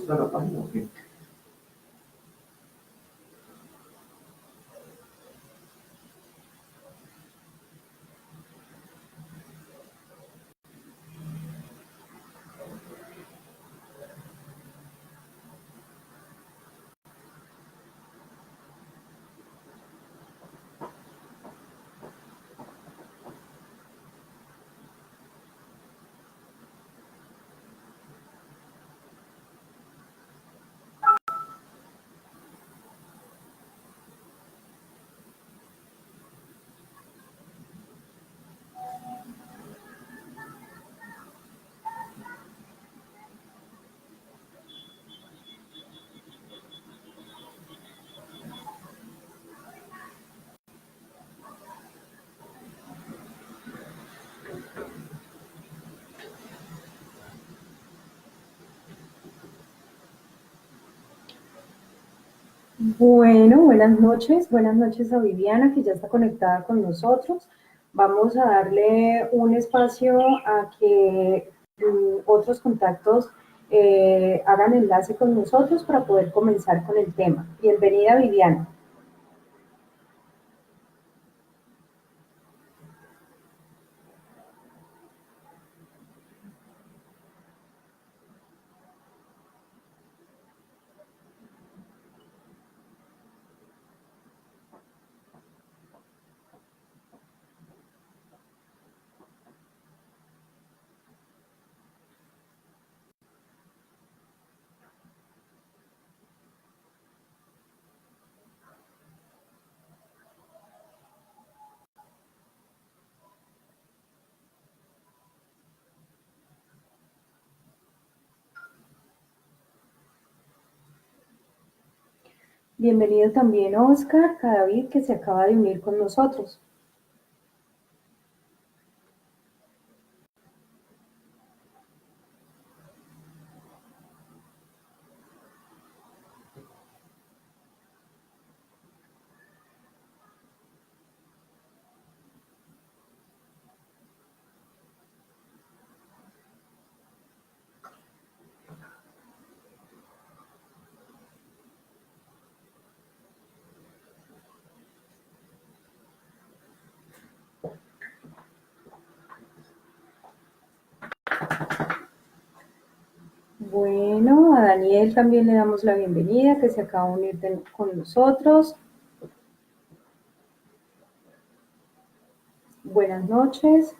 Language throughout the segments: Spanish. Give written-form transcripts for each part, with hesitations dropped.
muestra la página? ¿O qué? Bueno, buenas noches a Viviana que ya está conectada con nosotros. Vamos a darle un espacio a que otros contactos hagan enlace con nosotros para poder comenzar con el tema. Bienvenida Viviana. Bienvenido también Oscar Cadavid que se acaba de unir con nosotros. Bueno, a Daniel también le damos la bienvenida que se acaba de unir con nosotros. Buenas noches.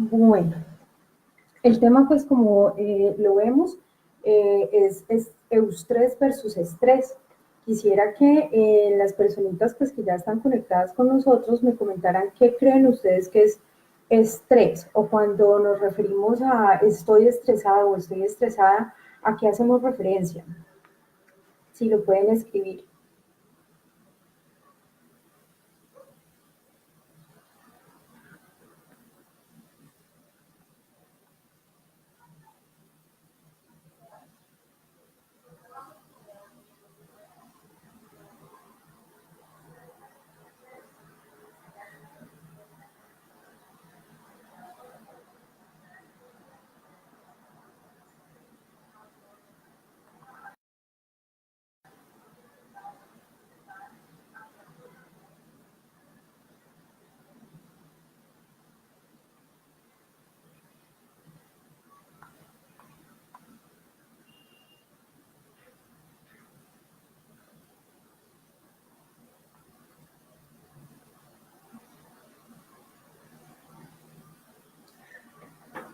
Bueno, el tema pues como lo vemos es eustrés versus estrés. Quisiera que las personitas pues que ya están conectadas con nosotros me comentaran qué creen ustedes que es estrés o cuando nos referimos a estoy estresado o estoy estresada, ¿a qué hacemos referencia? Si lo pueden escribir.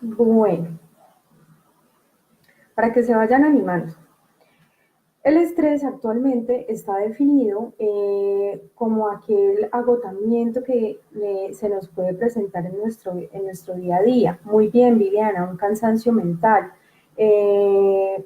Bueno, para que se vayan animando. El estrés actualmente está definido como aquel agotamiento que se nos puede presentar en nuestro día a día. Muy bien, Viviana, un cansancio mental. Eh,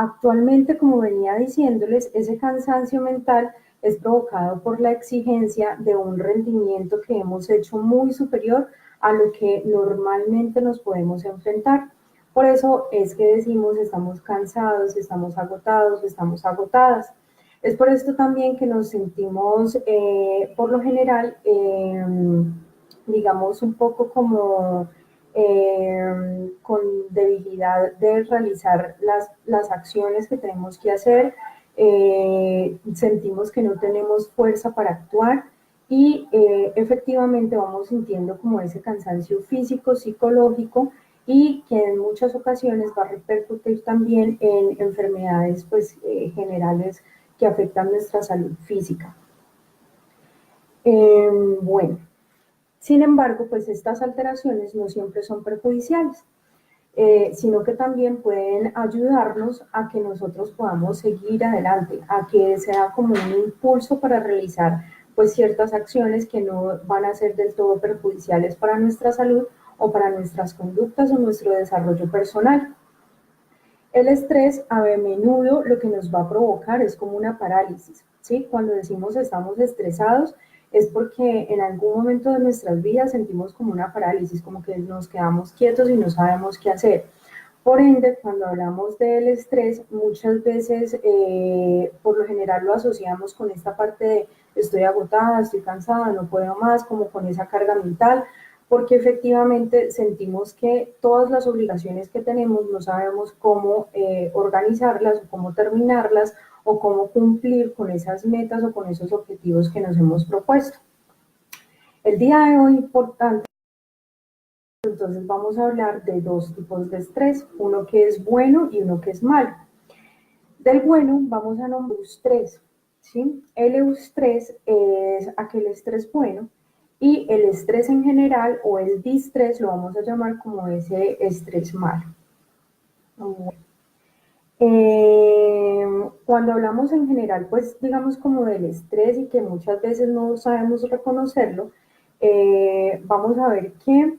Actualmente, como venía diciéndoles, ese cansancio mental es provocado por la exigencia de un rendimiento que hemos hecho muy superior a lo que normalmente nos podemos enfrentar. Por eso es que decimos estamos cansados, estamos agotados, estamos agotadas. Es por esto también que nos sentimos, por lo general, digamos, un poco como con debilidad de realizar las acciones que tenemos que hacer, sentimos que no tenemos fuerza para actuar y efectivamente vamos sintiendo como ese cansancio físico, psicológico y que en muchas ocasiones va a repercutir también en enfermedades pues, generales que afectan nuestra salud física. Bueno, sin embargo, pues estas alteraciones no siempre son perjudiciales, sino que también pueden ayudarnos a que nosotros podamos seguir adelante, a que sea como un impulso para realizar pues ciertas acciones que no van a ser del todo perjudiciales para nuestra salud o para nuestras conductas o nuestro desarrollo personal. El estrés a menudo lo que nos va a provocar es como una parálisis, ¿sí? Cuando decimos estamos estresados es porque en algún momento de nuestras vidas sentimos como una parálisis, como que nos quedamos quietos y no sabemos qué hacer. Por ende, cuando hablamos del estrés, muchas veces, por lo general lo asociamos con esta parte de estoy agotada, estoy cansada, no puedo más, como con esa carga mental, porque efectivamente sentimos que todas las obligaciones que tenemos no sabemos cómo organizarlas o cómo terminarlas o cómo cumplir con esas metas o con esos objetivos que nos hemos propuesto. El día de hoy, por tanto, entonces vamos a hablar de dos tipos de estrés, uno que es bueno y uno que es malo. Del bueno vamos a nombrar estrés, ¿sí? El eustrés es aquel estrés bueno y el estrés en general o el distrés lo vamos a llamar como ese estrés malo. Cuando hablamos en general, pues digamos como del estrés y que muchas veces no sabemos reconocerlo, vamos a ver que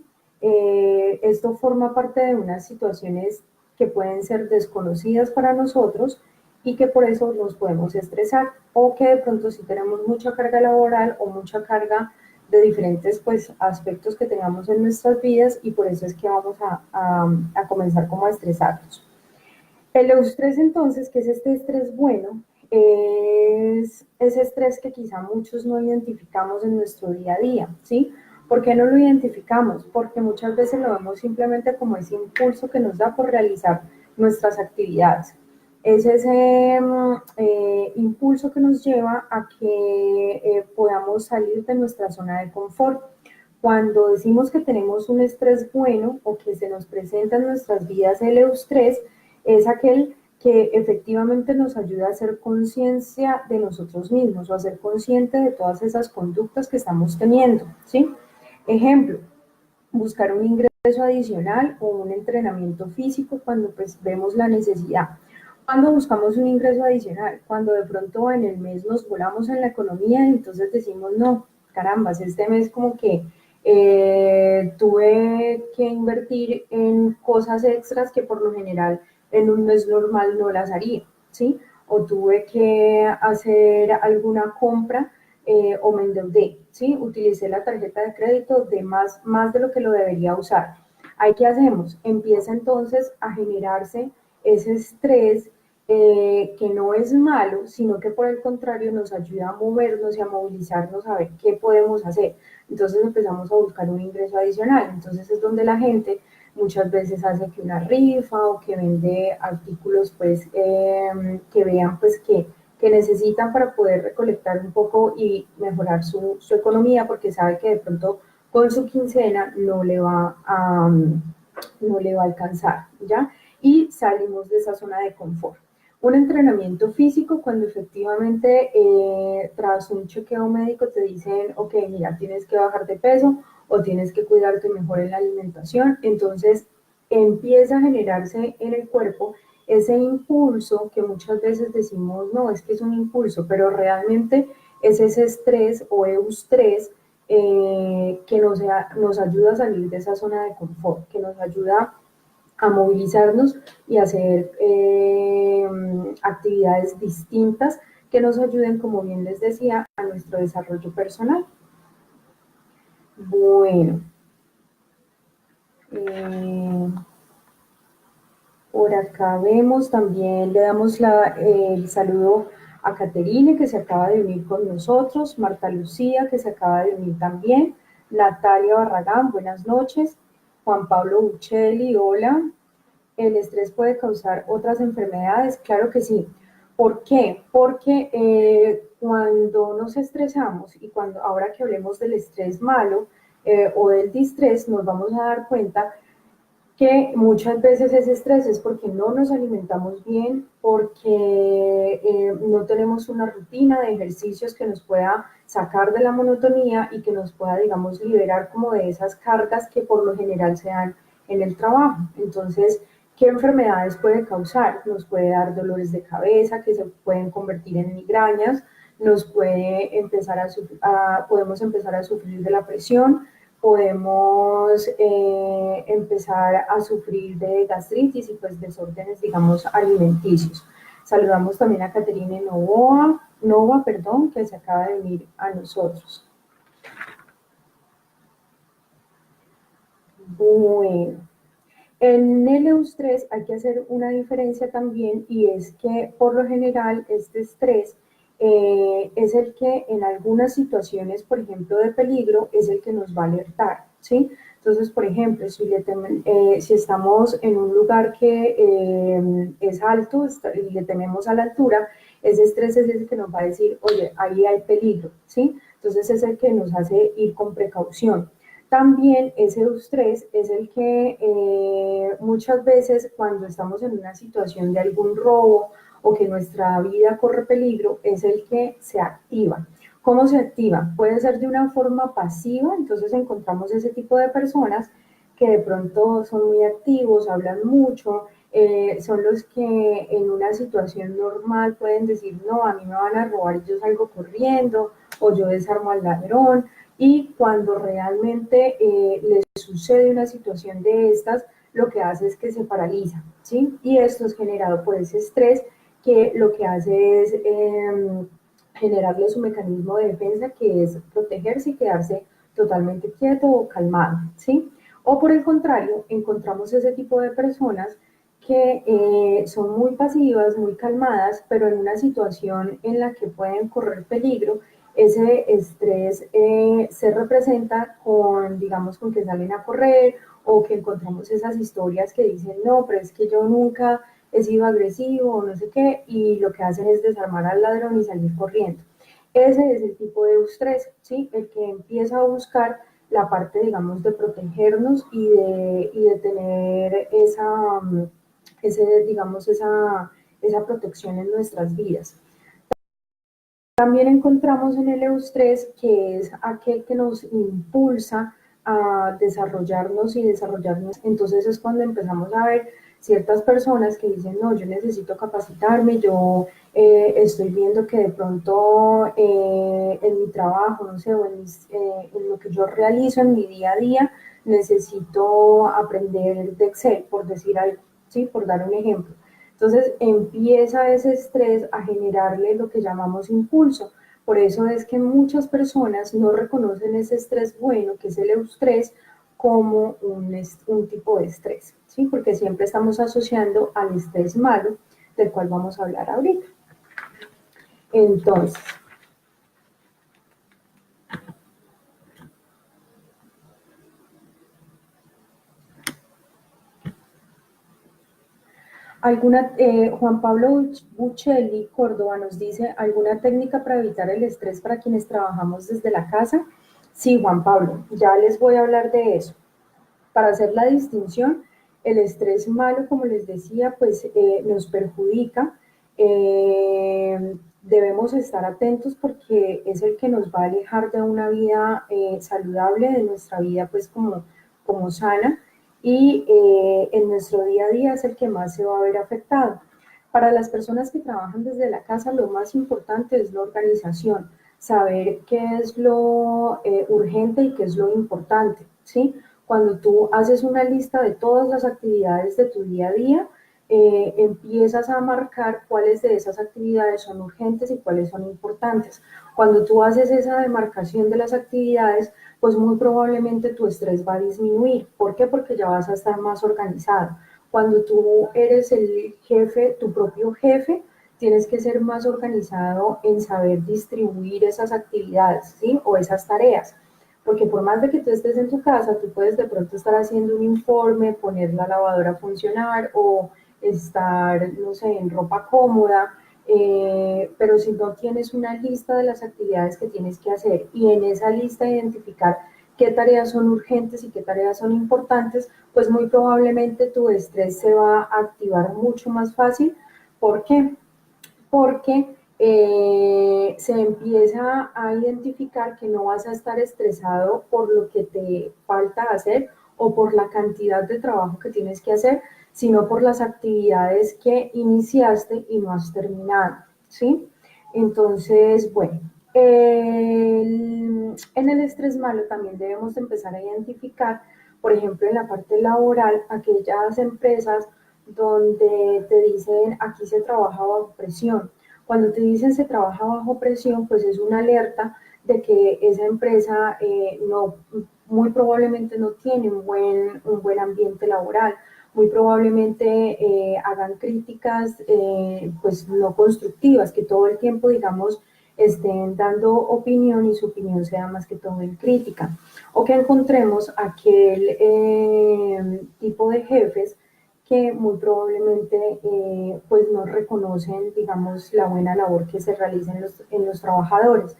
esto forma parte de unas situaciones que pueden ser desconocidas para nosotros y que por eso nos podemos estresar o que de pronto si tenemos mucha carga laboral o mucha carga de diferentes pues, aspectos que tengamos en nuestras vidas y por eso es que vamos a comenzar como a estresarnos. El eustrés entonces, que es este estrés bueno, es ese estrés que quizá muchos no identificamos en nuestro día a día, ¿sí? ¿Por qué no lo identificamos? Porque muchas veces lo vemos simplemente como ese impulso que nos da por realizar nuestras actividades. Es ese impulso que nos lleva a que podamos salir de nuestra zona de confort. Cuando decimos que tenemos un estrés bueno o que se nos presenta en nuestras vidas el eustrés, es aquel que efectivamente nos ayuda a hacer conciencia de nosotros mismos o a ser consciente de todas esas conductas que estamos teniendo, ¿sí? Ejemplo, buscar un ingreso adicional o un entrenamiento físico cuando pues vemos la necesidad. Cuando buscamos un ingreso adicional, cuando de pronto en el mes nos volamos en la economía y entonces decimos, no, carambas, este mes como que tuve que invertir en cosas extras que por lo general en un mes normal no las haría, ¿sí? O tuve que hacer alguna compra o me endeudé, ¿sí? Utilicé la tarjeta de crédito de más de lo que lo debería usar. ¿Ahí qué hacemos? Empieza entonces a generarse ese estrés que no es malo, sino que por el contrario nos ayuda a movernos y a movilizarnos a ver qué podemos hacer. Entonces empezamos a buscar un ingreso adicional. Entonces es donde la gente muchas veces hace que una rifa o que vende artículos pues que vean pues que necesitan para poder recolectar un poco y mejorar su economía porque sabe que de pronto con su quincena no le va a alcanzar, ¿ya? Y salimos de esa zona de confort. Un entrenamiento físico cuando efectivamente tras un chequeo médico te dicen, ok, mira, tienes que bajar de peso o tienes que cuidarte mejor en la alimentación, entonces empieza a generarse en el cuerpo ese impulso que muchas veces decimos, no, es que es un impulso, pero realmente es ese estrés o eustrés que nos ayuda a salir de esa zona de confort, que nos ayuda a movilizarnos y hacer actividades distintas que nos ayuden, como bien les decía, a nuestro desarrollo personal. Bueno, eh, por acá vemos también, le damos el saludo a Caterine, que se acaba de unir con nosotros, Marta Lucía, que se acaba de unir también, Natalia Barragán, buenas noches, Juan Pablo Buccelli, hola. ¿El estrés puede causar otras enfermedades? Claro que sí. ¿Por qué? Porque cuando nos estresamos y cuando ahora que hablemos del estrés malo o del distrés, nos vamos a dar cuenta que muchas veces ese estrés es porque no nos alimentamos bien, porque no tenemos una rutina de ejercicios que nos pueda sacar de la monotonía y que nos pueda, digamos, liberar como de esas cargas que por lo general se dan en el trabajo. Entonces, ¿qué enfermedades puede causar? Nos puede dar dolores de cabeza que se pueden convertir en migrañas, nos puede empezar podemos empezar a sufrir de la presión, podemos empezar a sufrir de gastritis y pues desórdenes, digamos, alimenticios. Saludamos también a Caterine Nova, perdón, que se acaba de unir a nosotros. Bueno, en el eustrés hay que hacer una diferencia también y es que por lo general este estrés es el que en algunas situaciones, por ejemplo, de peligro, es el que nos va a alertar, ¿sí? Entonces, por ejemplo, si estamos en un lugar que es alto y le tememos a la altura, ese estrés es el que nos va a decir, oye, ahí hay peligro, ¿sí? Entonces es el que nos hace ir con precaución. También ese eustrés es el que muchas veces cuando estamos en una situación de algún robo o que nuestra vida corre peligro, es el que se activa. ¿Cómo se activa? Puede ser de una forma pasiva, entonces encontramos ese tipo de personas que de pronto son muy activos, hablan mucho, son los que en una situación normal pueden decir, no, a mí me van a robar y yo salgo corriendo, o yo desarmo al ladrón, y cuando realmente les sucede una situación de estas, lo que hace es que se paraliza, ¿sí? Y esto es generado por ese estrés que lo que hace es generarle su mecanismo de defensa, que es protegerse y quedarse totalmente quieto o calmado, ¿sí? O por el contrario, encontramos ese tipo de personas que son muy pasivas, muy calmadas, pero en una situación en la que pueden correr peligro, ese estrés se representa con, digamos, con que salen a correr o que encontramos esas historias que dicen, no, pero es que yo nunca he sido agresivo o no sé qué, y lo que hacen es desarmar al ladrón y salir corriendo. Ese es el tipo de estrés, ¿sí? El que empieza a buscar la parte, digamos, de protegernos y de tener digamos, esa protección en nuestras vidas. También encontramos en el eustrés, que es aquel que nos impulsa a desarrollarnos y desarrollarnos. Entonces es cuando empezamos a ver ciertas personas que dicen, no, yo necesito capacitarme, yo estoy viendo que de pronto en mi trabajo, no sé, o en lo que yo realizo en mi día a día, necesito aprender de Excel, por decir algo, ¿sí? Por dar un ejemplo. Entonces empieza ese estrés a generarle lo que llamamos impulso. Por eso es que muchas personas no reconocen ese estrés bueno, que es el eustrés, como un tipo de estrés, ¿sí? Porque siempre estamos asociando al estrés malo, del cual vamos a hablar ahorita. Entonces, Juan Pablo Buccelli Córdoba nos dice, ¿alguna técnica para evitar el estrés para quienes trabajamos desde la casa? Sí, Juan Pablo, ya les voy a hablar de eso. Para hacer la distinción, el estrés malo, como les decía, pues nos perjudica. Debemos estar atentos porque es el que nos va a alejar de una vida saludable, de nuestra vida pues como sana. y en nuestro día a día es el que más se va a ver afectado. Para las personas que trabajan desde la casa, lo más importante es la organización, saber qué es lo urgente y qué es lo importante, ¿sí? Cuando tú haces una lista de todas las actividades de tu día a día, empiezas a marcar cuáles de esas actividades son urgentes y cuáles son importantes. Cuando tú haces esa demarcación de las actividades, pues muy probablemente tu estrés va a disminuir. ¿Por qué? Porque ya vas a estar más organizado. Cuando tú eres el jefe, tu propio jefe, tienes que ser más organizado en saber distribuir esas actividades, ¿sí? O esas tareas. Porque por más de que tú estés en tu casa, tú puedes de pronto estar haciendo un informe, poner la lavadora a funcionar o estar, no sé, en ropa cómoda, pero si no tienes una lista de las actividades que tienes que hacer y en esa lista identificar qué tareas son urgentes y qué tareas son importantes, pues muy probablemente tu estrés se va a activar mucho más fácil. ¿Por qué? Porque se empieza a identificar que no vas a estar estresado por lo que te falta hacer o por la cantidad de trabajo que tienes que hacer, sino por las actividades que iniciaste y no has terminado, ¿sí? Entonces, bueno, en el estrés malo también debemos empezar a identificar, por ejemplo, en la parte laboral, aquellas empresas donde te dicen aquí se trabaja bajo presión. Cuando te dicen se trabaja bajo presión, pues es una alerta de que esa empresa no, muy probablemente no tiene un buen ambiente laboral, muy probablemente hagan críticas pues no constructivas, que todo el tiempo, digamos, estén dando opinión y su opinión sea más que todo en crítica. O que encontremos aquel tipo de jefes que muy probablemente pues no reconocen, digamos, la buena labor que se realiza en los trabajadores.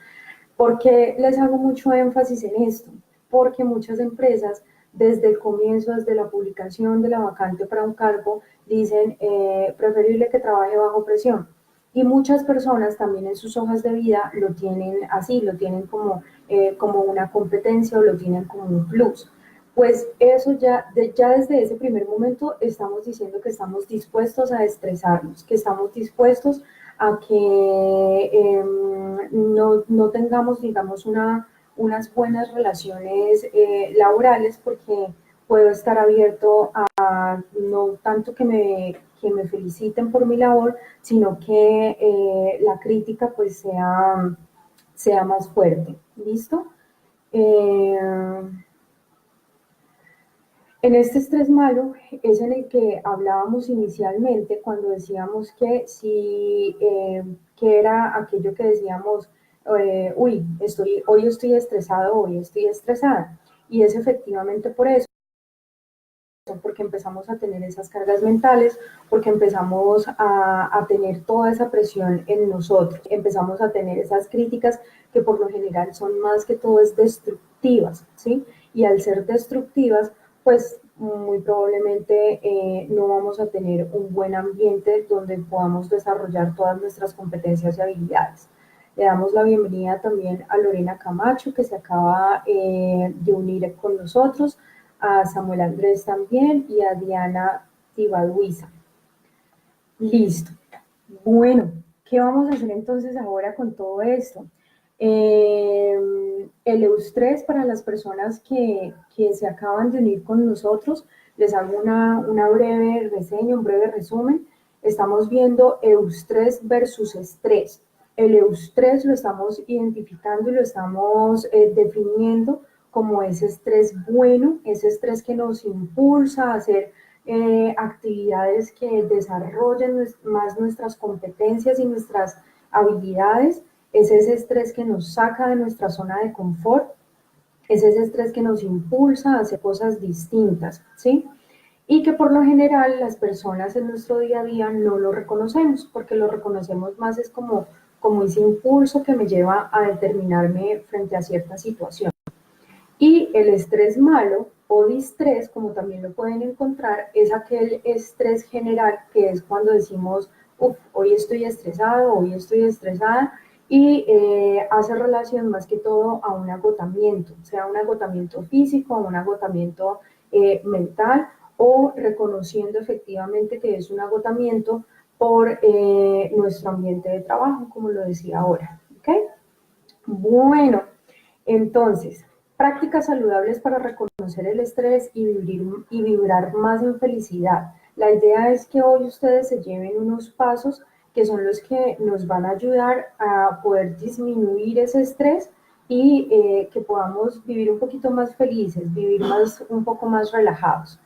¿Por qué les hago mucho énfasis en esto? Porque muchas empresas, desde el comienzo, desde la publicación de la vacante para un cargo, dicen preferible que trabaje bajo presión. Y muchas personas también en sus hojas de vida lo tienen así, lo tienen como una competencia o lo tienen como un plus. Pues eso ya desde ese primer momento estamos diciendo que estamos dispuestos a estresarnos, que estamos dispuestos a que no tengamos, digamos, unas buenas relaciones laborales porque puedo estar abierto a no tanto que me feliciten por mi labor, sino que la crítica pues sea más fuerte. ¿Listo? Eh, en este estrés malo es en el que hablábamos inicialmente cuando decíamos que si que era aquello que decíamos, uy, hoy estoy estresado, hoy estoy estresada. Y es efectivamente por eso, porque empezamos a tener esas cargas mentales, porque empezamos a tener toda esa presión en nosotros, empezamos a tener esas críticas que por lo general son más que todo es destructivas, ¿sí? Y al ser destructivas, pues muy probablemente no vamos a tener un buen ambiente donde podamos desarrollar todas nuestras competencias y habilidades. Le damos la bienvenida también a Lorena Camacho, que se acaba de unir con nosotros, a Samuel Andrés también y a Diana Tibaduiza. Listo. Bueno, ¿qué vamos a hacer entonces ahora con todo esto? El eustrés para las personas que se acaban de unir con nosotros, les hago una breve reseña, un breve resumen. Estamos viendo eustrés versus estrés. El eustrés lo estamos identificando y lo estamos definiendo como ese estrés bueno, ese estrés que nos impulsa a hacer actividades que desarrollen más nuestras competencias y nuestras habilidades. Es ese estrés que nos saca de nuestra zona de confort, es ese estrés que nos impulsa a hacer cosas distintas, ¿sí? Y que por lo general las personas en nuestro día a día no lo reconocemos, porque lo reconocemos más es como ese impulso que me lleva a determinarme frente a cierta situación. Y el estrés malo o distrés, como también lo pueden encontrar, es aquel estrés general que es cuando decimos, hoy estoy estresado, hoy estoy estresada, y hace relación más que todo a un agotamiento, sea un agotamiento físico o un agotamiento mental, o reconociendo efectivamente que es un agotamiento por nuestro ambiente de trabajo, como lo decía ahora. ¿Ok? Bueno, entonces, prácticas saludables para reconocer el estrés y vibrar más en felicidad. La idea es que hoy ustedes se lleven unos pasos que son los que nos van a ayudar a poder disminuir ese estrés y que podamos vivir un poquito más felices, vivir un poco más relajados.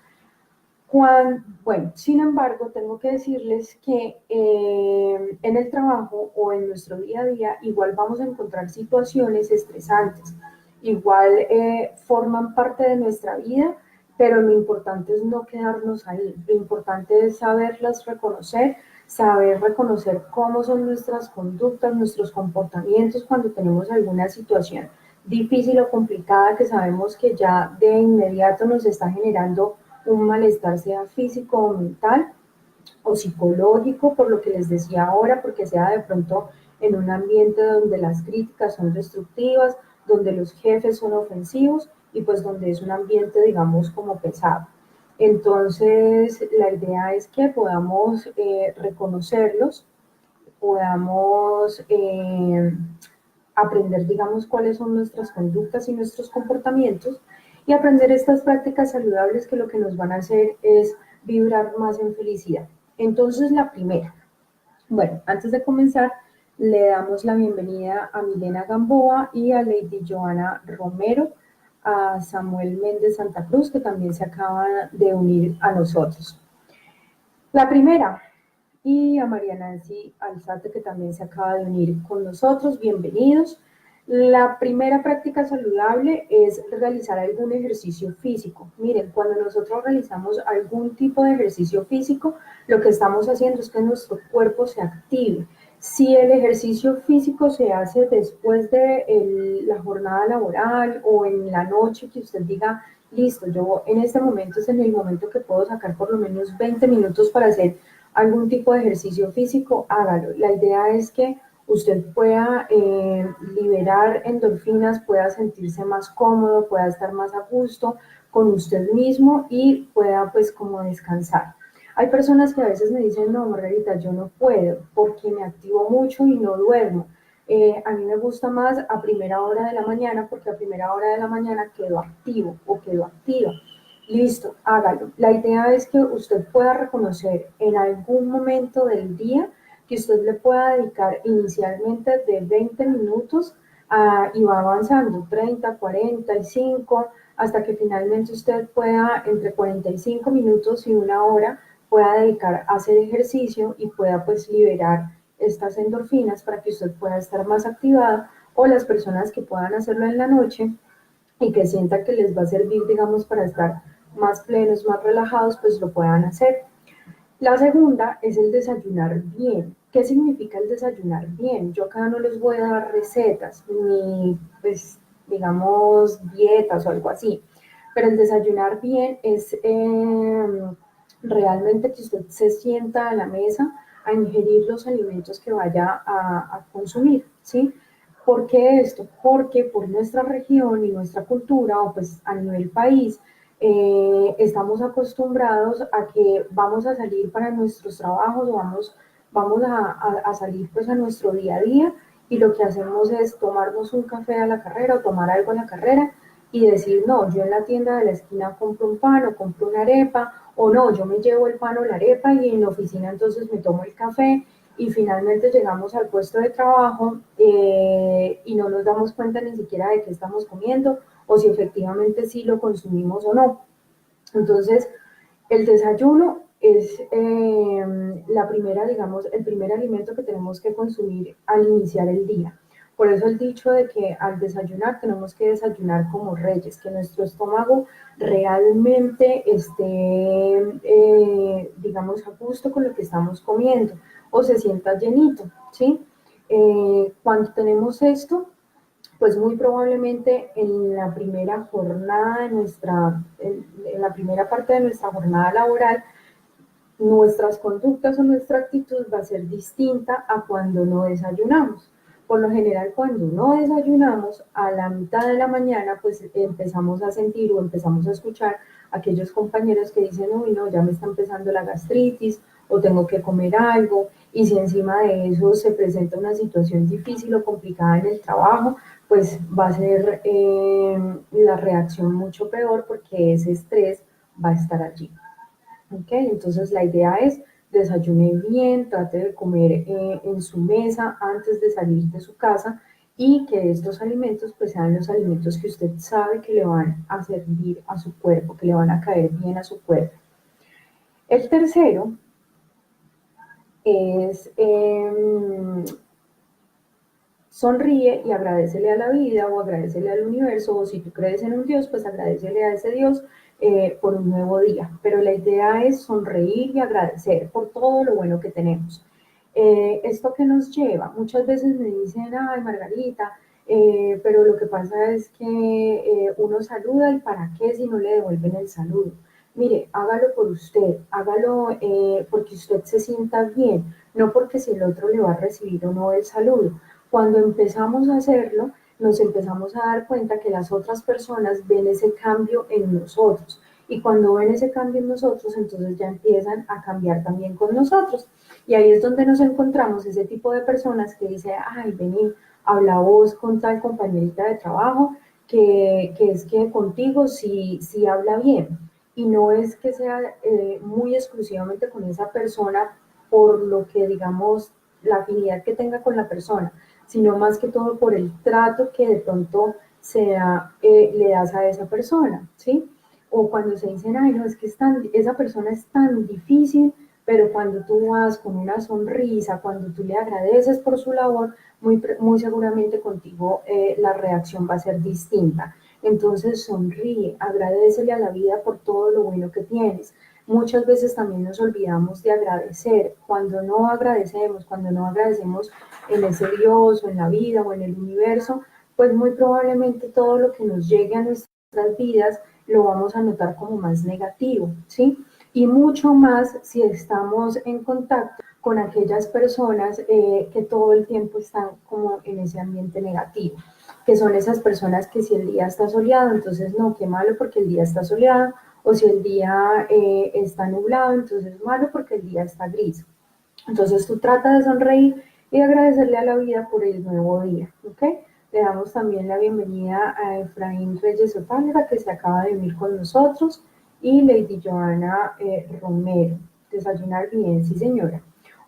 Bueno, sin embargo, tengo que decirles que en el trabajo o en nuestro día a día igual vamos a encontrar situaciones estresantes, igual forman parte de nuestra vida, pero lo importante es no quedarnos ahí, lo importante es saberlas reconocer, saber reconocer cómo son nuestras conductas, nuestros comportamientos cuando tenemos alguna situación difícil o complicada que sabemos que ya de inmediato nos está generando un malestar, sea físico o mental o psicológico, por lo que les decía ahora, porque sea de pronto en un ambiente donde las críticas son destructivas, donde los jefes son ofensivos y pues donde es un ambiente, digamos, como pesado. Entonces, la idea es que podamos reconocerlos, podamos aprender, digamos, cuáles son nuestras conductas y nuestros comportamientos y aprender estas prácticas saludables que lo que nos van a hacer es vibrar más en felicidad. Entonces, la primera. Bueno, antes de comenzar, le damos la bienvenida a Milena Gamboa y a Lady Joana Romero, a Samuel Méndez Santa Cruz, que también se acaba de unir a nosotros. La primera, y a María Nancy Alzate, que también se acaba de unir con nosotros. Bienvenidos. La primera práctica saludable es realizar algún ejercicio físico. Miren, cuando nosotros realizamos algún tipo de ejercicio físico, lo que estamos haciendo es que nuestro cuerpo se active. Si el ejercicio físico se hace después de la jornada laboral o en la noche, que usted diga, listo, yo en este momento es en el momento que puedo sacar por lo menos 20 minutos para hacer algún tipo de ejercicio físico, hágalo. La idea es que usted pueda liberar endorfinas, pueda sentirse más cómodo, pueda estar más a gusto con usted mismo y pueda pues como descansar. Hay personas que a veces me dicen, no, Margarita, yo no puedo porque me activo mucho y no duermo. A mí me gusta más a primera hora de la mañana porque a primera hora de la mañana quedo activo o quedo activa. Listo, hágalo. La idea es que usted pueda reconocer en algún momento del día que usted le pueda dedicar inicialmente de 20 minutos y va avanzando, 30, 45, hasta que finalmente usted pueda, entre 45 minutos y una hora, pueda dedicar a hacer ejercicio y pueda pues liberar estas endorfinas para que usted pueda estar más activada, o las personas que puedan hacerlo en la noche y que sientan que les va a servir, digamos, para estar más plenos, más relajados, pues lo puedan hacer. La segunda es el desayunar bien. ¿Qué significa el desayunar bien? Yo acá no les voy a dar recetas, ni pues, digamos, dietas o algo así, pero el desayunar bien es realmente que usted se sienta a la mesa a ingerir los alimentos que vaya a consumir, ¿sí? ¿Por qué esto? Porque por nuestra región y nuestra cultura, o pues a nivel país, estamos acostumbrados a que vamos a salir para nuestros trabajos o vamos a salir pues a nuestro día a día y lo que hacemos es tomarnos un café a la carrera o tomar algo a la carrera y decir, no, yo en la tienda de la esquina compro un pan o compro una arepa, o no, yo me llevo el pan o la arepa y en la oficina entonces me tomo el café y finalmente llegamos al puesto de trabajo y no nos damos cuenta ni siquiera de qué estamos comiendo o si efectivamente sí lo consumimos o no. Entonces, el desayuno es la primera, digamos, el primer alimento que tenemos que consumir al iniciar el día. Por eso el dicho de que al desayunar tenemos que desayunar como reyes, que nuestro estómago realmente esté, digamos, a gusto con lo que estamos comiendo o se sienta llenito, ¿sí? Cuando tenemos esto, pues muy probablemente en la primera jornada de en la primera parte de nuestra jornada laboral, nuestras conductas o nuestra actitud va a ser distinta a cuando no desayunamos. Por lo general, cuando no desayunamos, a la mitad de la mañana, pues empezamos a sentir o empezamos a escuchar a aquellos compañeros que dicen, uy, no, ya me está empezando la gastritis o tengo que comer algo. Y si encima de eso se presenta una situación difícil o complicada en el trabajo, pues va a ser la reacción mucho peor porque ese estrés va a estar allí. ¿Okay? Entonces la idea es desayune bien, trate de comer en su mesa antes de salir de su casa y que estos alimentos pues sean los alimentos que usted sabe que le van a servir a su cuerpo, que le van a caer bien a su cuerpo. El tercero es sonríe y agradecele a la vida o agradecele al universo, o si tú crees en un Dios, pues agradecele a ese Dios por un nuevo día. Pero la idea es sonreír y agradecer por todo lo bueno que tenemos. ¿Esto que nos lleva? Muchas veces me dicen, ay, Margarita, pero lo que pasa es que uno saluda y ¿para qué si no le devuelven el saludo? Mire, hágalo por usted, hágalo porque usted se sienta bien, no porque si el otro le va a recibir o no el saludo. Cuando empezamos a hacerlo, nos empezamos a dar cuenta que las otras personas ven ese cambio en nosotros. Y cuando ven ese cambio en nosotros, entonces ya empiezan a cambiar también con nosotros. Y ahí es donde nos encontramos ese tipo de personas que dice, ay, vení, habla vos con tal compañerita de trabajo, que es que contigo sí habla bien. Y no es que sea muy exclusivamente con esa persona por lo que, digamos, la afinidad que tenga con la persona, sino más que todo por el trato que de pronto le das a esa persona, ¿sí? O cuando se dicen, ay, no, es que esa persona es tan difícil, pero cuando tú vas con una sonrisa, cuando tú le agradeces por su labor, muy seguramente contigo la reacción va a ser distinta. Entonces sonríe, agradecele a la vida por todo lo bueno que tienes. Muchas veces también nos olvidamos de agradecer. Cuando no agradecemos en ese Dios o en la vida o en el universo, pues muy probablemente todo lo que nos llegue a nuestras vidas lo vamos a notar como más negativo, ¿sí? Y mucho más si estamos en contacto con aquellas personas que todo el tiempo están como en ese ambiente negativo, que son esas personas que si el día está soleado, entonces no, qué malo porque el día está soleado, o si el día está nublado, entonces malo porque el día está gris. Entonces tú trata de sonreír y agradecerle a la vida por el nuevo día, ¿ok? Le damos también la bienvenida a Efraín Reyes Otálora, que se acaba de unir con nosotros, y Lady Joana Romero. Desayunar bien, sí señora.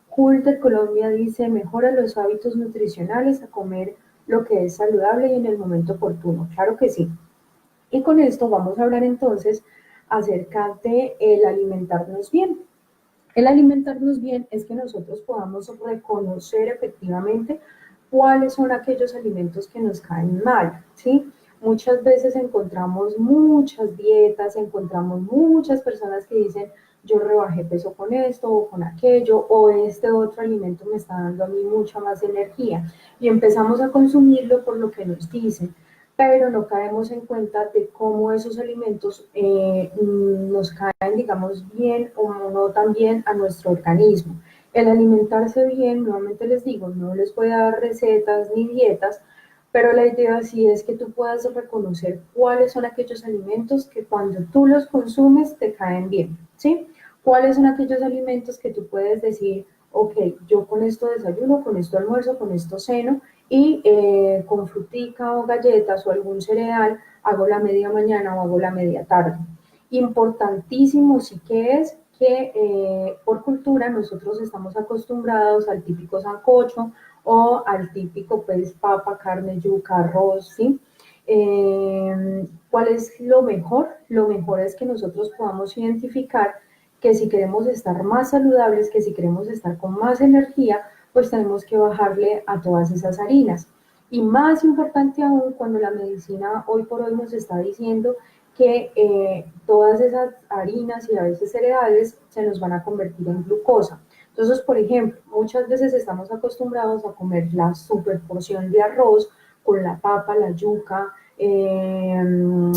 Cult de Colombia dice, mejora los hábitos nutricionales a comer lo que es saludable y en el momento oportuno. Claro que sí. Y con esto vamos a hablar entonces acerca de el alimentarnos bien. El alimentarnos bien es que nosotros podamos reconocer efectivamente cuáles son aquellos alimentos que nos caen mal, ¿sí? Muchas veces encontramos muchas dietas, encontramos muchas personas que dicen, yo rebajé peso con esto o con aquello, o este otro alimento me está dando a mí mucha más energía. Y empezamos a consumirlo por lo que nos dicen, pero no caemos en cuenta de cómo esos alimentos nos caen, digamos, bien o no tan bien a nuestro organismo. El alimentarse bien, nuevamente les digo, no les voy a dar recetas ni dietas, pero la idea sí es que tú puedas reconocer cuáles son aquellos alimentos que cuando tú los consumes te caen bien, ¿sí? Cuáles son aquellos alimentos que tú puedes decir, ok, yo con esto desayuno, con esto almuerzo, con esto ceno, y con frutica o galletas o algún cereal hago la media mañana o hago la media tarde. Importantísimo sí que es que por cultura nosotros estamos acostumbrados al típico sancocho o al típico pues papa, carne, yuca, arroz, ¿sí? ¿Cuál es lo mejor? Lo mejor es que nosotros podamos identificar que si queremos estar más saludables, que si queremos estar con más energía, pues tenemos que bajarle a todas esas harinas. Y más importante aún cuando la medicina hoy por hoy nos está diciendo que todas esas harinas y a veces cereales se nos van a convertir en glucosa. Entonces, por ejemplo, muchas veces estamos acostumbrados a comer la super porción de arroz con la papa, la yuca, el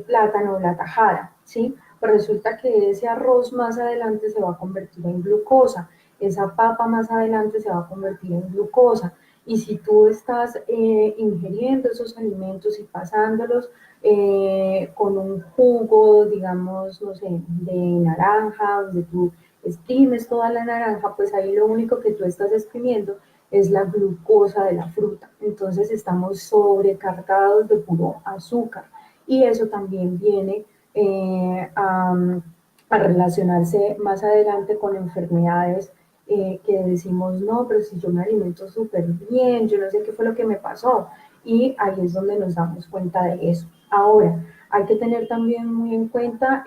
plátano, la tajada, ¿sí? Pero resulta que ese arroz más adelante se va a convertir en glucosa, esa papa más adelante se va a convertir en glucosa. Y si tú estás ingiriendo esos alimentos y pasándolos con un jugo, digamos, no sé, de naranja, donde tú exprimes toda la naranja, pues ahí lo único que tú estás exprimiendo es la glucosa de la fruta. Entonces estamos sobrecargados de puro azúcar y eso también viene a relacionarse más adelante con enfermedades que decimos, no, pero si yo me alimento súper bien, yo no sé qué fue lo que me pasó. Y ahí es donde nos damos cuenta de eso. Ahora, hay que tener también muy en cuenta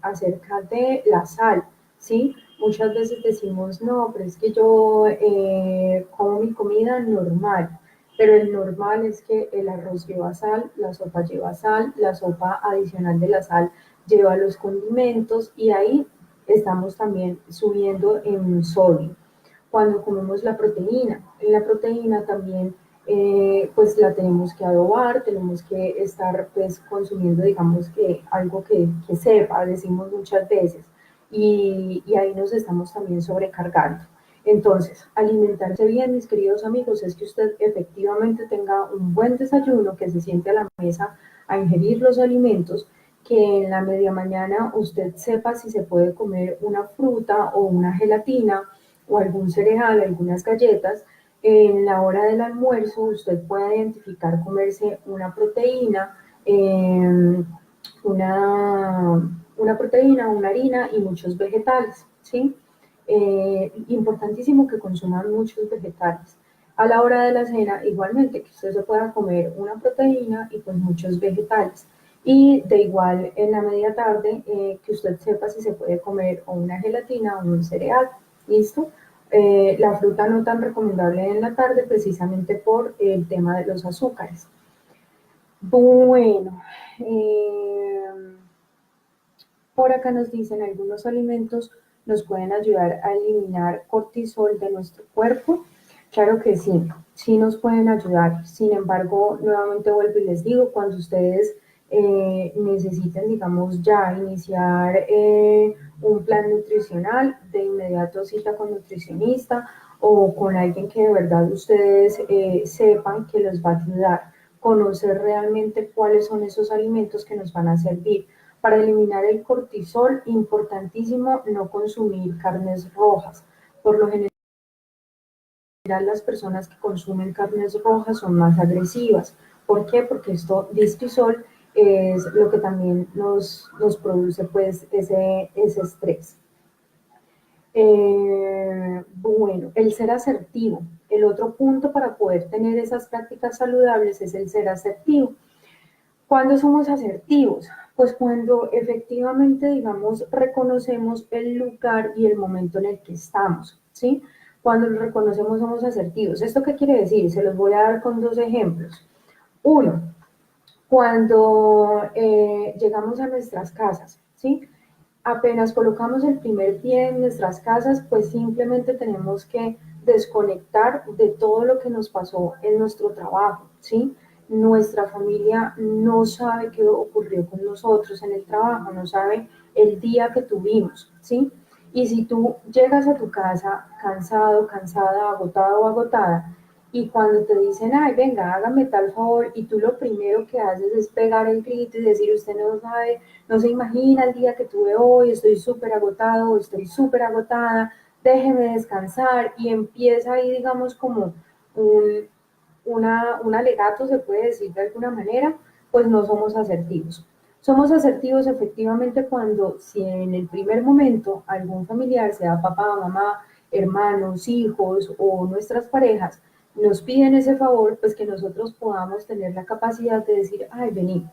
acerca de la sal, ¿sí? Muchas veces decimos, no, pero es que yo como mi comida normal, pero el normal es que el arroz lleva sal, la sopa adicional de la sal lleva los condimentos y ahí estamos también subiendo en sodio. Cuando comemos la proteína también pues la tenemos que adobar, tenemos que estar pues consumiendo digamos que algo que sepa, decimos muchas veces, y ahí nos estamos también sobrecargando. Entonces, alimentarse bien, mis queridos amigos, es que usted efectivamente tenga un buen desayuno, que se siente a la mesa a ingerir los alimentos, que en la media mañana usted sepa si se puede comer una fruta o una gelatina o algún cereal, algunas galletas. En la hora del almuerzo usted puede identificar comerse una proteína, una harina y muchos vegetales, ¿sí? Importantísimo que consuman muchos vegetales. A la hora de la cena, igualmente, que usted se pueda comer una proteína y pues muchos vegetales. Y de igual en la media tarde, que usted sepa si se puede comer o una gelatina o un cereal. ¿Listo? La fruta no tan recomendable en la tarde precisamente por el tema de los azúcares. Bueno, por acá nos dicen algunos alimentos nos pueden ayudar a eliminar cortisol de nuestro cuerpo. Claro que sí, sí nos pueden ayudar. Sin embargo, nuevamente vuelvo y les digo, cuando ustedes necesiten, digamos, ya iniciar un plan nutricional, de inmediato cita con nutricionista o con alguien que de verdad ustedes sepan que los va a ayudar, conocer realmente cuáles son esos alimentos que nos van a servir. Para eliminar el cortisol, importantísimo no consumir carnes rojas. Por lo general, las personas que consumen carnes rojas son más agresivas. ¿Por qué? Porque esto, distisol, es lo que también nos produce pues ese estrés. Bueno, el ser asertivo. El otro punto para poder tener esas prácticas saludables es el ser asertivo. ¿Cuándo somos asertivos? Pues cuando efectivamente, digamos, reconocemos el lugar y el momento en el que estamos, ¿sí? Cuando lo reconocemos somos asertivos. ¿Esto qué quiere decir? Se los voy a dar con dos ejemplos. Uno, cuando llegamos a nuestras casas, ¿sí? Apenas colocamos el primer pie en nuestras casas, pues simplemente tenemos que desconectar de todo lo que nos pasó en nuestro trabajo, ¿sí? Nuestra familia no sabe qué ocurrió con nosotros en el trabajo, no sabe el día que tuvimos, ¿sí? Y si tú llegas a tu casa cansado, cansada, agotado o agotada, y cuando te dicen, ay, venga, hágame tal favor, y tú lo primero que haces es pegar el grito y decir, usted no sabe, no se imagina el día que tuve hoy, estoy súper agotado, estoy súper agotada, déjeme descansar, y empieza ahí, digamos, como un, un alegato, se puede decir de alguna manera, pues no somos asertivos. Somos asertivos efectivamente cuando si en el primer momento algún familiar, sea papá, mamá, hermanos, hijos o nuestras parejas, nos piden ese favor, pues que nosotros podamos tener la capacidad de decir, ay, vení,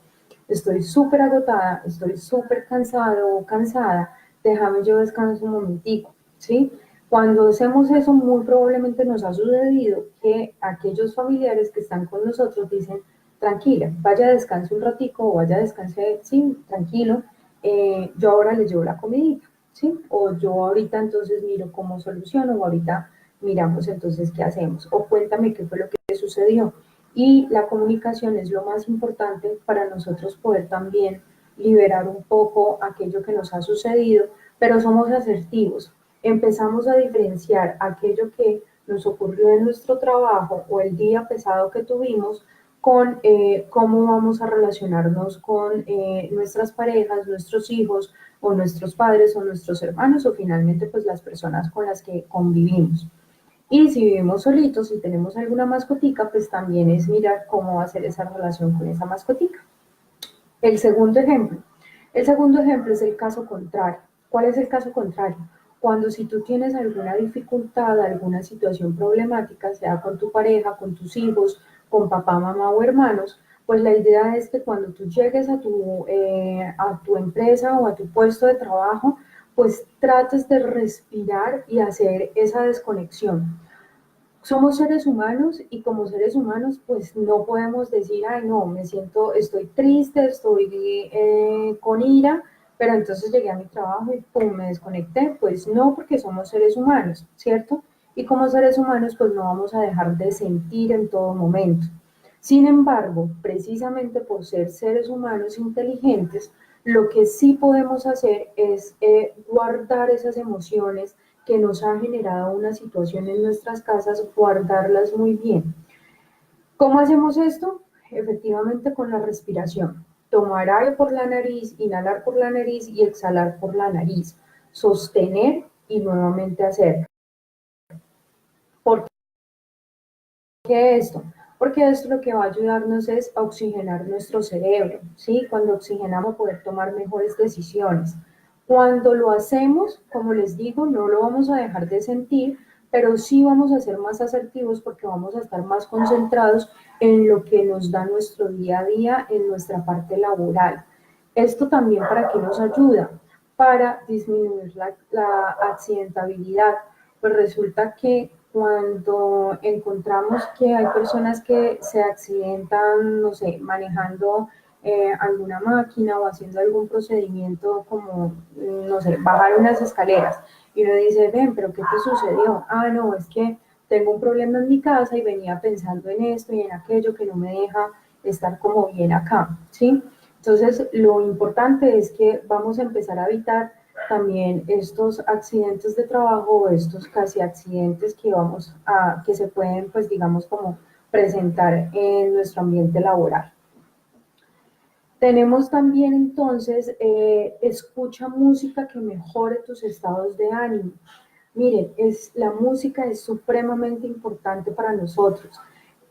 estoy súper agotada, estoy súper cansado o cansada, déjame yo descanso un momentico, ¿sí? Cuando hacemos eso, muy probablemente nos ha sucedido que aquellos familiares que están con nosotros dicen, tranquila, vaya descanse un ratico o vaya descanse, sí, tranquilo, yo ahora les llevo la comidita, ¿sí? O yo ahorita entonces miro cómo soluciono o ahorita miramos entonces qué hacemos o cuéntame qué fue lo que sucedió. Y la comunicación es lo más importante para nosotros poder también liberar un poco aquello que nos ha sucedido, pero somos asertivos. Empezamos a diferenciar aquello que nos ocurrió en nuestro trabajo o el día pesado que tuvimos con cómo vamos a relacionarnos con nuestras parejas, nuestros hijos o nuestros padres o nuestros hermanos o finalmente pues las personas con las que convivimos. Y si vivimos solitos y tenemos alguna mascotica, pues también es mirar cómo va a ser esa relación con esa mascotica. El segundo ejemplo. El segundo ejemplo es el caso contrario. ¿Cuál es el caso contrario? Cuando si tú tienes alguna dificultad, alguna situación problemática, sea con tu pareja, con tus hijos, con papá, mamá o hermanos, pues la idea es que cuando tú llegues a tu empresa o a tu puesto de trabajo, pues trates de respirar y hacer esa desconexión. Somos seres humanos y como seres humanos pues no podemos decir, ay no, me siento, estoy triste, estoy con ira, pero entonces llegué a mi trabajo y pum, me desconecté. Pues no, porque somos seres humanos, ¿cierto? Y como seres humanos pues no vamos a dejar de sentir en todo momento. Sin embargo, precisamente por ser seres humanos inteligentes, lo que sí podemos hacer es guardar esas emociones que nos ha generado una situación en nuestras casas, guardarlas muy bien. ¿Cómo hacemos esto? Efectivamente con la respiración. Tomar aire por la nariz, inhalar por la nariz y exhalar por la nariz. Sostener y nuevamente hacer. ¿Por qué esto? Porque esto lo que va a ayudarnos es a oxigenar nuestro cerebro, ¿sí? Cuando oxigenamos poder tomar mejores decisiones. Cuando lo hacemos, como les digo, no lo vamos a dejar de sentir, pero sí vamos a ser más asertivos porque vamos a estar más concentrados en lo que nos da nuestro día a día, en nuestra parte laboral. Esto también para qué nos ayuda, para disminuir la accidentabilidad. Pues resulta que cuando encontramos que hay personas que se accidentan, no sé, manejando alguna máquina o haciendo algún procedimiento como, no sé, bajar unas escaleras y uno dice, ven, pero ¿qué te sucedió? Ah, no, es que tengo un problema en mi casa y venía pensando en esto y en aquello que no me deja estar como bien acá, ¿sí? Entonces, lo importante es que vamos a empezar a evitar también estos accidentes de trabajo, estos casi accidentes que se pueden, pues digamos, como presentar en nuestro ambiente laboral. Tenemos también entonces, escucha música que mejore tus estados de ánimo. Miren, la música es supremamente importante para nosotros.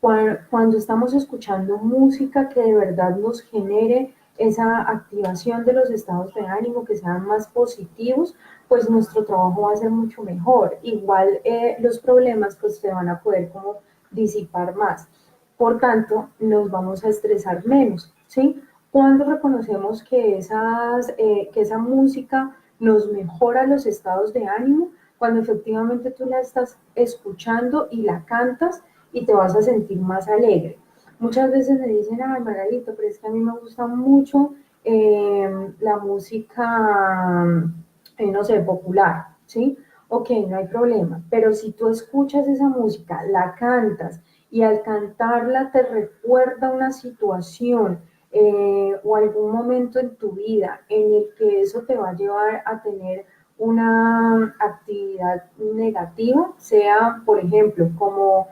Cuando estamos escuchando música que de verdad nos genere esa activación de los estados de ánimo, que sean más positivos, pues nuestro trabajo va a ser mucho mejor. Igual los problemas pues se van a poder como disipar más. Por tanto, nos vamos a estresar menos, ¿sí? Cuando reconocemos que esa música nos mejora los estados de ánimo, cuando efectivamente tú la estás escuchando y la cantas y te vas a sentir más alegre. Muchas veces me dicen, ay, Margarita, pero es que a mí me gusta mucho la música, no sé, popular, ¿sí? Ok, no hay problema, pero si tú escuchas esa música, la cantas y al cantarla te recuerda una situación o algún momento en tu vida en el que eso te va a llevar a tener una actividad negativa, sea, por ejemplo, como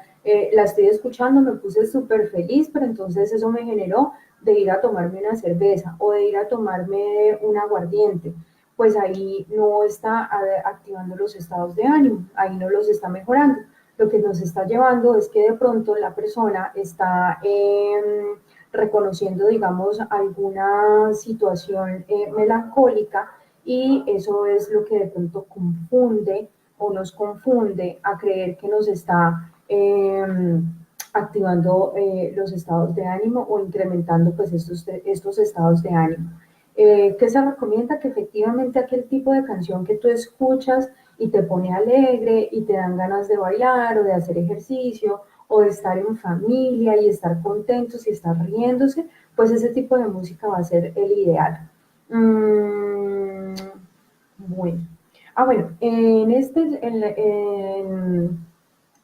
la estoy escuchando, me puse súper feliz, pero entonces eso me generó de ir a tomarme una cerveza o de ir a tomarme un aguardiente, pues ahí no está activando los estados de ánimo, ahí no los está mejorando. Lo que nos está llevando es que de pronto la persona está reconociendo, digamos, alguna situación melancólica y eso es lo que de pronto confunde o nos confunde a creer que nos está activando los estados de ánimo o incrementando pues estos estados de ánimo. ¿Qué se recomienda? Que efectivamente aquel tipo de canción que tú escuchas y te pone alegre y te dan ganas de bailar o de hacer ejercicio o de estar en familia y estar contentos y estar riéndose, pues ese tipo de música va a ser el ideal. Bueno. Bueno,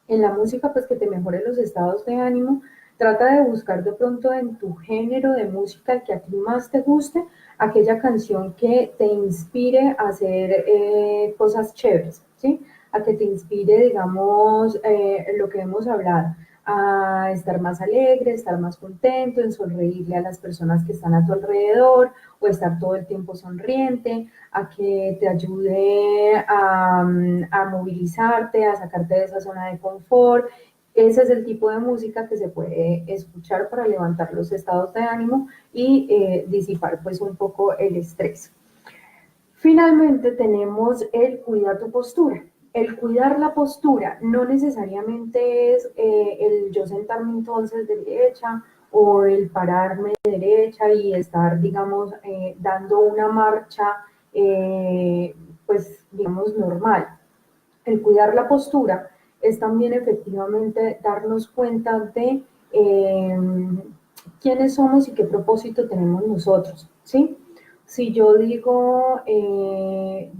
en la música, pues que te mejore los estados de ánimo, trata de buscar de pronto en tu género de música el que a ti más te guste, aquella canción que te inspire a hacer cosas chéveres, ¿sí? a que te inspire, digamos, lo que hemos hablado, a estar más alegre, estar más contento, en sonreírle a las personas que están a tu alrededor o estar todo el tiempo sonriente, a que te ayude a movilizarte, a sacarte de esa zona de confort. Ese es el tipo de música que se puede escuchar para levantar los estados de ánimo y disipar pues un poco el estrés. Finalmente tenemos el cuidar tu postura. El cuidar la postura no necesariamente es el yo sentarme entonces de derecha o el pararme de derecha y estar, digamos, dando una marcha, pues, digamos, normal. El cuidar la postura es también efectivamente darnos cuenta de quiénes somos y qué propósito tenemos nosotros, ¿sí? Si yo digo,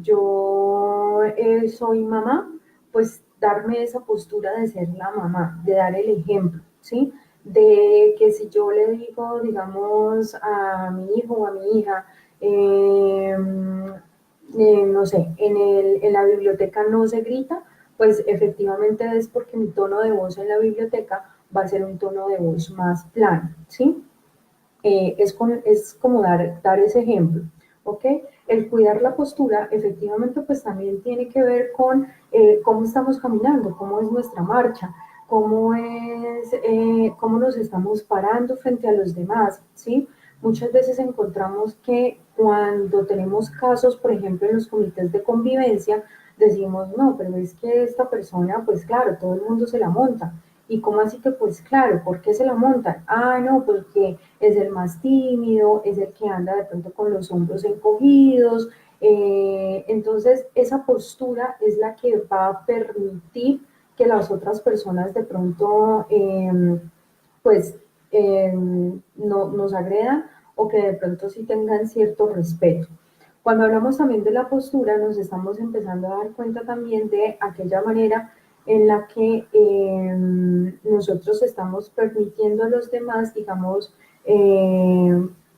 yo soy mamá, pues darme esa postura de ser la mamá, de dar el ejemplo, ¿sí? De que si yo le digo, digamos, a mi hijo o a mi hija, eh, no sé, en la biblioteca no se grita, pues efectivamente es porque mi tono de voz en la biblioteca va a ser un tono de voz más plano, ¿sí? Es como dar ese ejemplo, ¿ok? El cuidar la postura efectivamente pues también tiene que ver con cómo estamos caminando, cómo es nuestra marcha, cómo nos estamos parando frente a los demás, ¿sí? Muchas veces encontramos que cuando tenemos casos, por ejemplo, en los comités de convivencia, decimos, no, pero es que esta persona, pues claro, todo el mundo se la monta. ¿Y cómo así que, pues claro, por qué se la montan? Ah, no, porque es el más tímido, es el que anda de pronto con los hombros encogidos. Entonces, esa postura es la que va a permitir que las otras personas de pronto, pues, no, nos agredan o que de pronto sí tengan cierto respeto. Cuando hablamos también de la postura, nos estamos empezando a dar cuenta también de aquella manera en la que nosotros estamos permitiendo a los demás, digamos,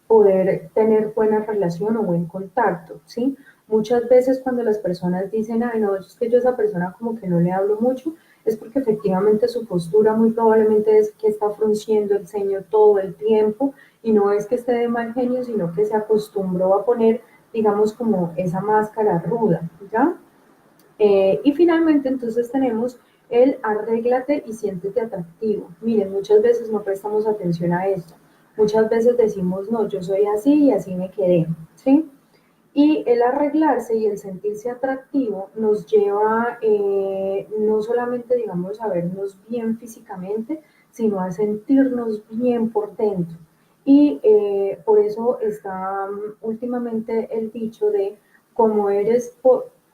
poder tener buena relación o buen contacto, ¿sí? Muchas veces cuando las personas dicen, ay, no, es que yo a esa persona como que no le hablo mucho, es porque efectivamente su postura muy probablemente es que está frunciendo el ceño todo el tiempo y no es que esté de mal genio, sino que se acostumbró a poner, digamos, como esa máscara ruda, ¿ya? Y finalmente entonces tenemos el arréglate y siéntete atractivo. Miren, muchas veces no prestamos atención a esto. Muchas veces decimos, no, yo soy así y así me quedé, ¿sí? Y el arreglarse y el sentirse atractivo nos lleva no solamente, digamos, a vernos bien físicamente, sino a sentirnos bien por dentro. Y por eso está últimamente el dicho de como eres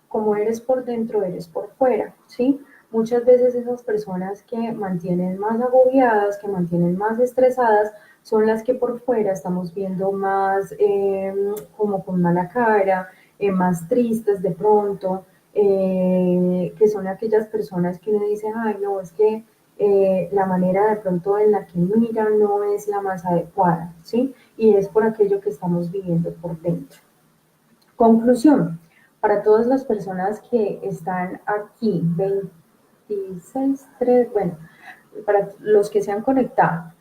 como eres por dentro, eres por fuera, ¿sí? Muchas veces esas personas que mantienen más agobiadas, que mantienen más estresadas, son las que por fuera estamos viendo más como con mala cara, más tristes de pronto, que son aquellas personas que uno dice, ay, no, es que la manera de pronto en la que miran no es la más adecuada, ¿sí? Y es por aquello que estamos viviendo por dentro. Conclusión, para todas las personas que están aquí, 26, 3, bueno, para los que se han conectado,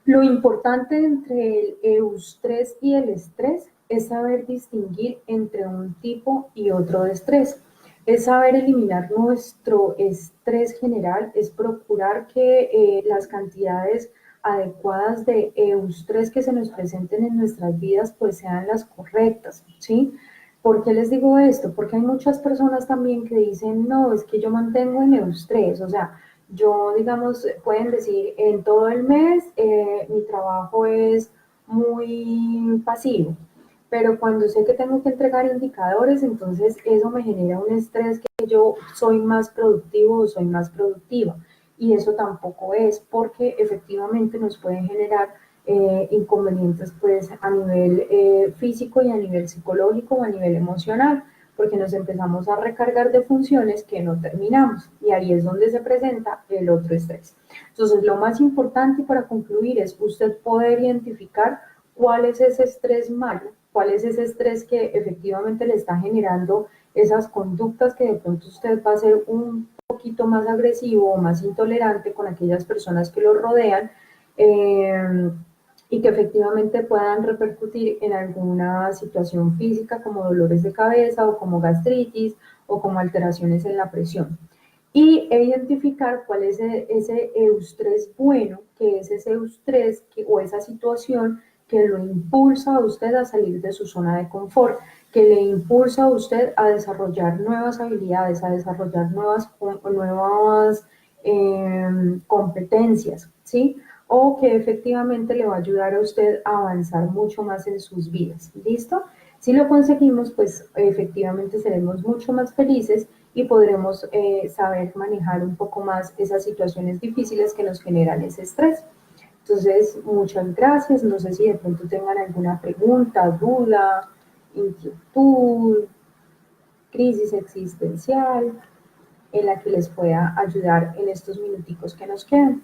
lo importante entre el eustrés y el estrés es saber distinguir entre un tipo y otro de estrés. Es saber eliminar nuestro estrés general, es procurar que las cantidades adecuadas de eustrés que se nos presenten en nuestras vidas pues sean las correctas, ¿sí? ¿Por qué les digo esto? Porque hay muchas personas también que dicen, no, es que yo mantengo en eustrés, o sea, yo, digamos, pueden decir, en todo el mes mi trabajo es muy pasivo, pero cuando sé que tengo que entregar indicadores, entonces eso me genera un estrés que yo soy más productivo o soy más productiva. Y eso tampoco es porque efectivamente nos pueden generar inconvenientes pues a nivel físico y a nivel psicológico o a nivel emocional porque nos empezamos a recargar de funciones que no terminamos y ahí es donde se presenta el otro estrés. Entonces, lo más importante para concluir es usted poder identificar cuál es ese estrés malo, cuál es ese estrés que efectivamente le está generando esas conductas que de pronto usted va a ser un poquito más agresivo o más intolerante con aquellas personas que lo rodean, y que efectivamente puedan repercutir en alguna situación física como dolores de cabeza o como gastritis o como alteraciones en la presión. E identificar cuál es ese eustrés bueno, que es ese eustrés o esa situación que lo impulsa a usted a salir de su zona de confort, que le impulsa a usted a desarrollar nuevas habilidades, a desarrollar nuevas competencias, ¿sí? O que efectivamente le va a ayudar a usted a avanzar mucho más en sus vidas. ¿Listo? Si lo conseguimos, pues efectivamente seremos mucho más felices y podremos saber manejar un poco más esas situaciones difíciles que nos generan ese estrés. Entonces, muchas gracias. No sé si de pronto tengan alguna pregunta, duda, inquietud, crisis existencial en la que les pueda ayudar en estos minuticos que nos quedan.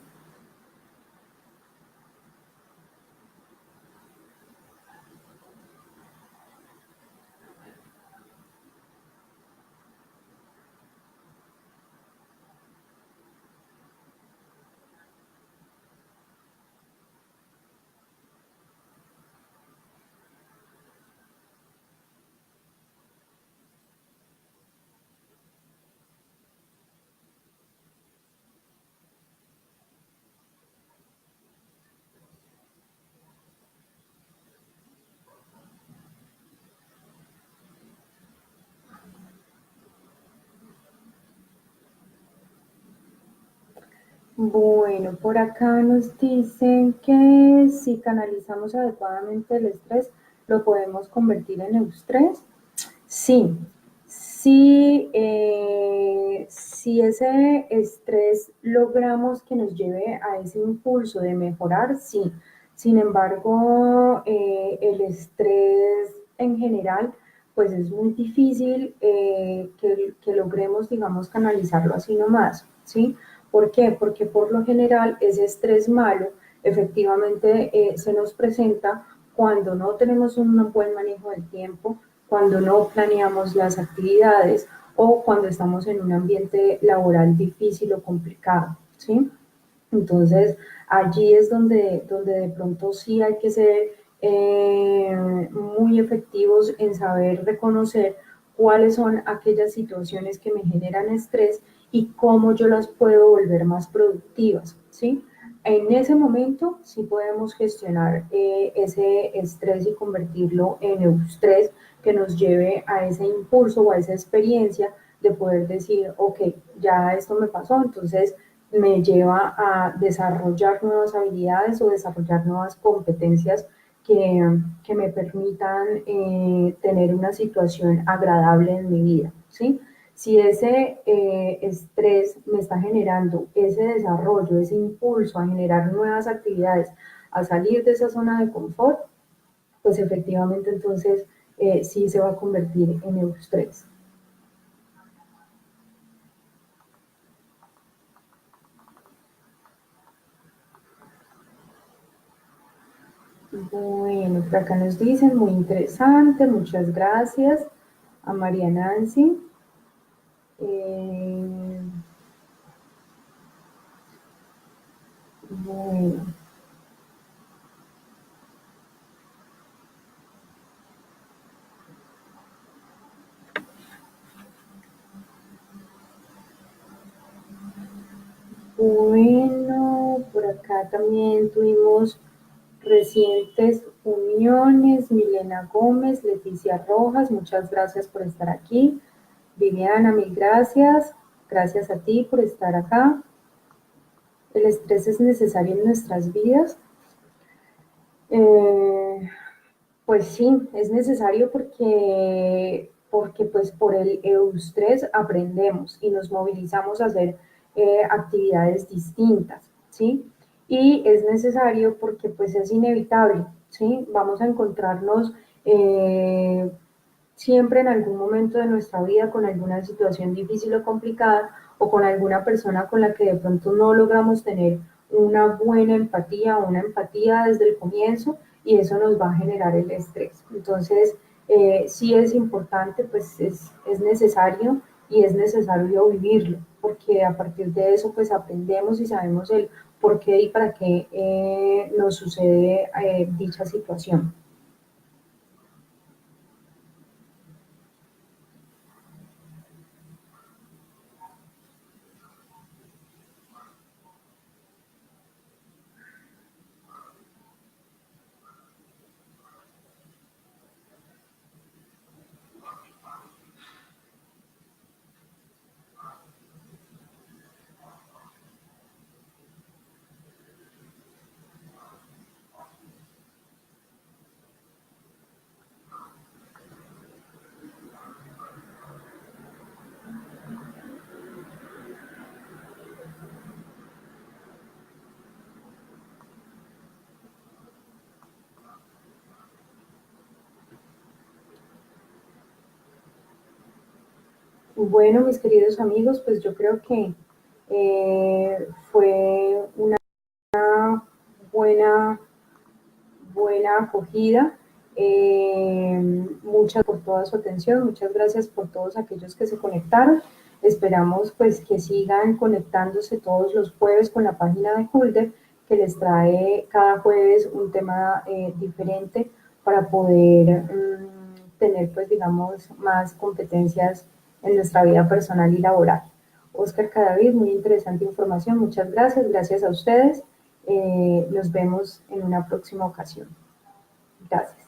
Bueno, por acá nos dicen que si canalizamos adecuadamente el estrés, lo podemos convertir en eustrés. Sí, sí, si ese estrés logramos que nos lleve a ese impulso de mejorar, sí. Sin embargo, el estrés en general, pues es muy difícil que logremos, digamos, canalizarlo así nomás, ¿sí? ¿Por qué? Porque por lo general ese estrés malo efectivamente se nos presenta cuando no tenemos un buen manejo del tiempo, cuando no planeamos las actividades o cuando estamos en un ambiente laboral difícil o complicado, ¿sí? Entonces, allí es donde de pronto sí hay que ser muy efectivos en saber reconocer cuáles son aquellas situaciones que me generan estrés y cómo yo las puedo volver más productivas, ¿sí? En ese momento sí podemos gestionar ese estrés y convertirlo en eustrés que nos lleve a ese impulso o a esa experiencia de poder decir, ok, ya esto me pasó, entonces me lleva a desarrollar nuevas habilidades o desarrollar nuevas competencias que me permitan tener una situación agradable en mi vida, ¿sí? Si ese estrés me está generando ese desarrollo, ese impulso a generar nuevas actividades, a salir de esa zona de confort, pues efectivamente entonces sí se va a convertir en eustrés. Bueno, por acá nos dicen, muy interesante, muchas gracias a María Nancy. Eh, bueno, bueno, por acá también tuvimos recientes uniones, Milena Gómez, Leticia Rojas, muchas gracias por estar aquí. Viviana, mil gracias. Gracias a ti por estar acá. El estrés es necesario en nuestras vidas. Eh, pues sí, es necesario porque pues por el eustrés aprendemos y nos movilizamos a hacer actividades distintas, ¿sí? Y es necesario porque pues es inevitable, ¿sí? Vamos a encontrarnos siempre en algún momento de nuestra vida con alguna situación difícil o complicada o con alguna persona con la que de pronto no logramos tener una buena empatía o una empatía desde el comienzo y eso nos va a generar el estrés. Entonces, sí es importante, pues es necesario y es necesario vivirlo, porque a partir de eso pues aprendemos y sabemos el por qué y para qué nos sucede dicha situación. Bueno, mis queridos amigos, pues yo creo que fue una buena, buena acogida. Muchas por toda su atención, muchas gracias por todos aquellos que se conectaron. Esperamos pues que sigan conectándose todos los jueves con la página de Hulder, que les trae cada jueves un tema diferente para poder tener pues digamos más competencias en nuestra vida personal y laboral. Oscar Cadavid, muy interesante información, muchas gracias, gracias a ustedes. Nos vemos en una próxima ocasión. Gracias.